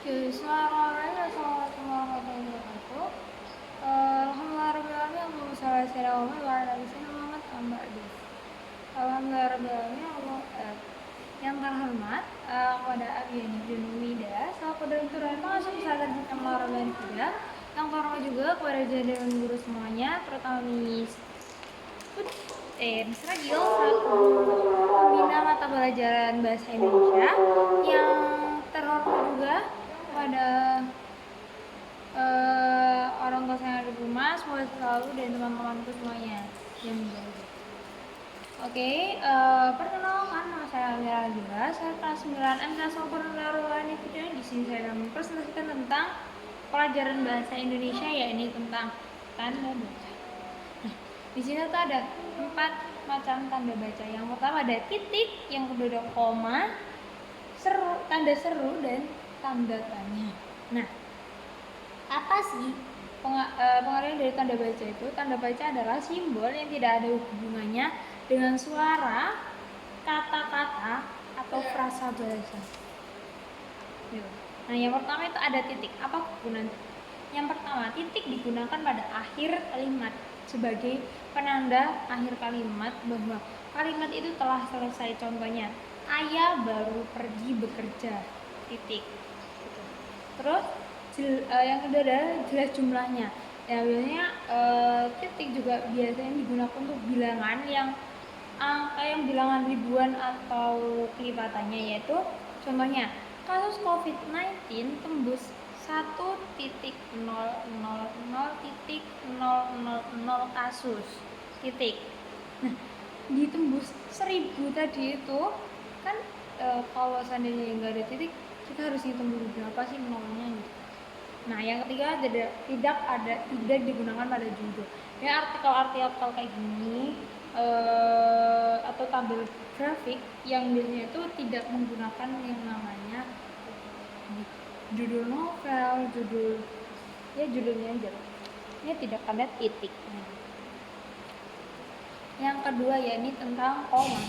Assalamualaikum warahmatullahi wabarakatuh. Alhamdulillahirobbilalamin, Allahumma shalli ala sayyidina Muhammad amma ba'du. Alhamdulillahirobbilalamin, yang terhormat kepada Abiani bin Wida, selaku Direktur dan Pengasuh Pesantren Hikmah Rabbani Huda. Yang terhormat juga kepada jajaran guru semuanya, terutama Miss Ragil selaku pembina mata pelajaran bahasa Indonesia. Yang terhormat juga kepada orang tua saya yang ada di rumah, semoga selalu dan teman-temanku semuanya yang menjaga. Oke, perkenalkan nama saya Amira Azura, saya kelas 9 MK Soekarno-Hatta. Di sini saya akan mempresentasikan tentang pelajaran bahasa Indonesia, yakni tentang tanda baca. Nah, di sini tuh ada 4 macam tanda baca. Yang pertama ada titik, yang kedua ada koma, tanda seru dan tanda tanya. Nah, apa sih pengertian dari tanda baca itu? Tanda baca adalah simbol yang tidak ada hubungannya dengan suara, kata-kata, atau frasa bahasa. Nah, yang pertama itu ada titik. Apa kegunaan titik? Yang pertama, titik digunakan pada akhir kalimat sebagai penanda akhir kalimat bahwa kalimat itu telah selesai. Contohnya, ayah baru pergi bekerja. Titik. Terus yang kedua adalah jelas jumlahnya. Ya, biasanya titik juga biasanya digunakan untuk bilangan yang angka yang bilangan ribuan atau kelipatannya, yaitu contohnya kasus COVID-19 tembus 1.000.000 kasus. Titik. Nah, ditembus 1000 tadi itu kan kalau seandainya nggak ada titik, kita harus hitung dulu berapa sih nolnya gitu. Nah, yang ketiga tidak digunakan pada judul. Ya, artikel kayak gini atau tabel grafik yang biasanya itu tidak menggunakan yang namanya judul novel, judulnya aja. Ini tidak ada titik. Yang kedua yakni tentang koma.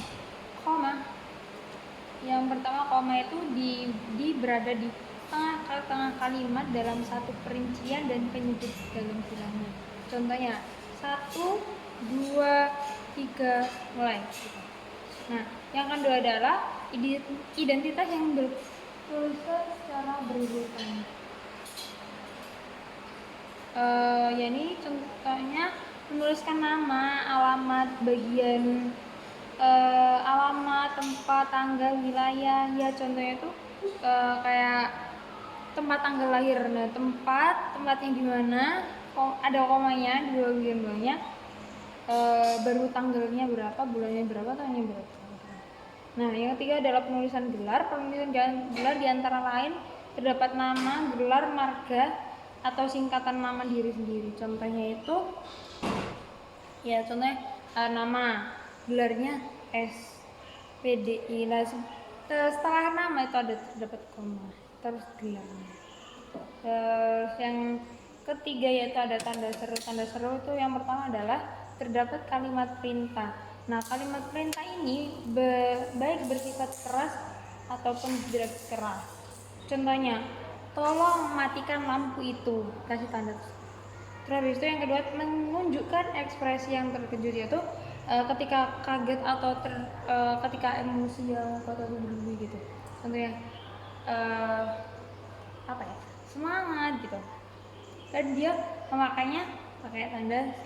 Yang pertama, koma itu berada di tengah kalimat dalam satu perincian dan penyebut dalam bilangan. Contohnya 1, 2, 3, mulai. Nah, yang kedua adalah identitas yang bertulisan secara berurutan. Yakni contohnya menuliskan nama, alamat, bagian alamat, tempat, tanggal, wilayah. Ya, contohnya itu kayak tempat tanggal lahir. Nah, tempatnya gimana, ada komanya di bagian bawahnya, baru tanggalnya berapa, bulannya berapa, tahunnya berapa. Nah, yang ketiga adalah penulisan gelar di antara lain terdapat nama, gelar, marga, atau singkatan nama diri sendiri. Contohnya itu ya, contohnya nama, gelarnya SPDI. Nah, setelah nama itu ada terdapat koma, terus gelarnya. Terus yang ketiga yaitu ada tanda seru. Tanda seru itu yang pertama adalah terdapat kalimat perintah. Nah, kalimat perintah ini baik bersifat keras ataupun tidak keras. Contohnya, tolong matikan lampu itu, kasih tanda. Terus itu yang kedua menunjukkan ekspresi yang terkejut, yaitu ketika kaget atau ketika emosional atau berlebih gitu. Contohnya semangat gitu. Dan dia memakainya pakai tanda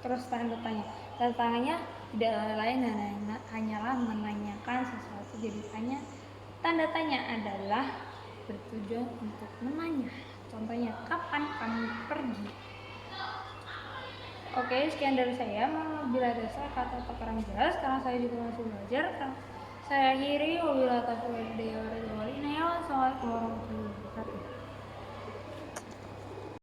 terus tanda tanya. Tanda tangannya tidak lain hanyalah menanyakan sesuatu. Jadi tanda tanya adalah bertujuan untuk menanya. Contohnya, kapan kamu pergi? Oke, sekian dari saya. Bila ada salah kata atau kurang jelas, karena saya juga masih belajar, saya akhiri. Wabillahi taufiq wal hidayah. Wassalamualaikum warahmatullahi wabarakatuh.